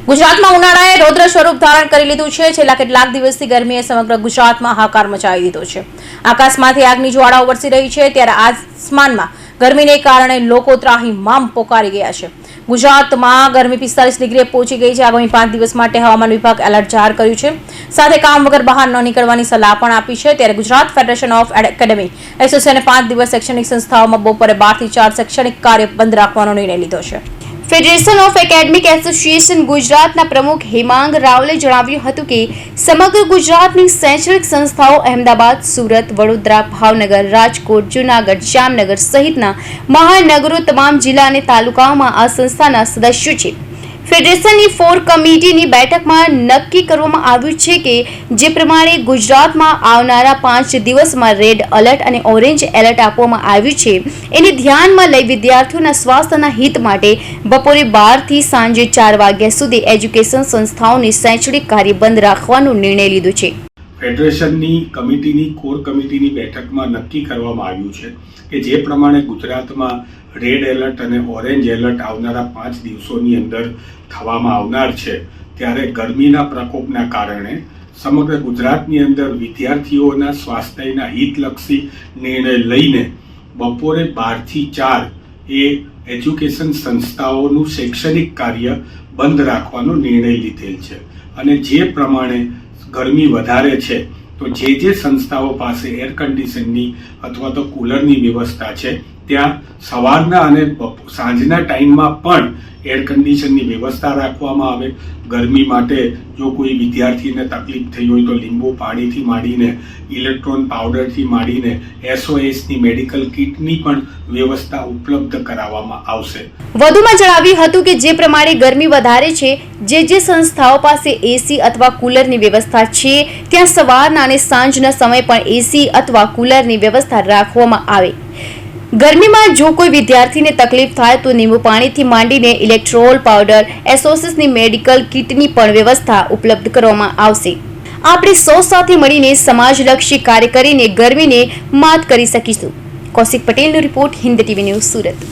ગુજરાતમાં ઉનાળાએ રૌદ્ર સ્વરૂપ ધારણ કરી લીધું છે। છેલ્લા કેટલાક દિવસથી ગરમીએ સમગ્ર ગુજરાતમાં હાહાકાર મચાવી દીધો છે। આકાશમાંથી આગની જ્વાળાઓ વરસી રહી છે, ત્યારે આસમાનમાં ગરમીને કારણે લોકો ત્રાહિમામ પોકારી ગયા છે। ગુજરાતમાં ગરમી 45 ડિગ્રીએ પહોંચી ગઈ છે। આગામી 5 દિવસ માટે હવામાન વિભાગ એલર્ટ જાહેર કર્યું છે, સાથે કામ વગર બહાર ન નીકળવાની સલાહ પણ આપી છે। ત્યારે ગુજરાત ફેડરેશન ઓફ એકેડેમી એસોસિએશને 5 દિવસ શૈક્ષણિક સંસ્થાઓમાં બપોરે 12 થી 4 શૈક્ષણિક કાર્ય બંધ રાખવાનો નિર્ણય લીધો છે। ફેડરેશન ઓફ એકેડેમિક એસોસિએશન ગુજરાતના પ્રમુખ હેમાંગ રાવલે જણાવ્યું હતું કે સમગ્ર ગુજરાતની શૈક્ષણિક સંસ્થાઓ અહેમદાબાદ, સુરત, વડોદરા, ભાવનગર, રાજકોટ, જૂનાગઢ, જામનગર સહિતના મહાનગરો તમામ જિલ્લા અને તાલુકાઓમાં આ સંસ્થાના સદસ્યો છે। ફેડરેશનની કોર કમિટીની બેઠકમાં નક્કી કરવામાં આવ્યું છે કે જે પ્રમાણે ગુજરાતમાં આવનારા 5 દિવસમાં રેડ એલર્ટ અને ઓરેન્જ એલર્ટ આપવામાં આવ્યું છે, એને ધ્યાનમાં લઈ વિદ્યાર્થીઓના સ્વાસ્થ્યના હિત માટે બપોરે 12 થી સાંજે 4 વાગ્યા સુધી એજ્યુકેશન સંસ્થાઓને શૈક્ષણિક કાર્ય બંધ રાખવાનો નિર્ણય લીધો છે। ફેડરેશનની કમિટીની કોર કમિટીની બેઠકમાં નક્કી કરવામાં આવ્યું છે કે જે પ્રમાણે ગુજરાતમાં રેડ એલર્ટ અને ઓરેન્જ એલર્ટ આવનારા 5 દિવસોની અંદર થવામાં આવનાર છે, ત્યારે ગરમીના પ્રકોપના કારણે સમગ્ર ગુજરાતની અંદર વિદ્યાર્થીઓના સ્વાસ્થ્યના હિતલક્ષી નિર્ણય લઈને બપોરે 12 થી 4 એ એજ્યુકેશન સંસ્થાઓનું શૈક્ષણિક કાર્ય બંધ રાખવાનો નિર્ણય લીધેલ છે। અને જે પ્રમાણે ગરમી વધારે છે તો જે સંસ્થાઓ પાસે એર કન્ડિશનની અથવા તો કુલરની વ્યવસ્થા છે ત્યાં સવારના અને સાંજના ટાઈમમાં પણ એર કન્ડિશનની વ્યવસ્થા રાખવામાં આવે। ગરમી માટે જો કોઈ વિદ્યાર્થીને તકલીફ થઈ હોય તો લીંબુ પાણીથી માંડીને ઇલેક્ટ્રોન પાવડરથી માંડીને SOSની મેડિકલ કિટની પણ વ્યવસ્થા ઉપલબ્ધ કરાવવામાં આવશે। વધુમાં જણાવ્યું હતું કે જે પ્રમાણે ગરમી વધારે છે, જે સંસ્થાઓ પાસે એસી અથવા કુલરની વ્યવસ્થા છે ત્યાં સવારના અને સાંજના સમય પણ એસી અથવા કુલરની વ્યવસ્થા રાખવામાં આવે। ગરમીમાં જો કોઈ વિદ્યાર્થીને તકલીફ થાય તો લીંબુ પાણીથી માંડીને ઇલેક્ટ્રોલ પાવડર SOSની મેડિકલ કિટની પણ વ્યવસ્થા ઉપલબ્ધ કરવામાં આવશે। આપણે સૌ સાથે મળીને સમાજલક્ષી કાર્ય કરીને ગરમીને માત કરી શકીશું। કૌશિક પટેલનો report, Hind TV news, Surat.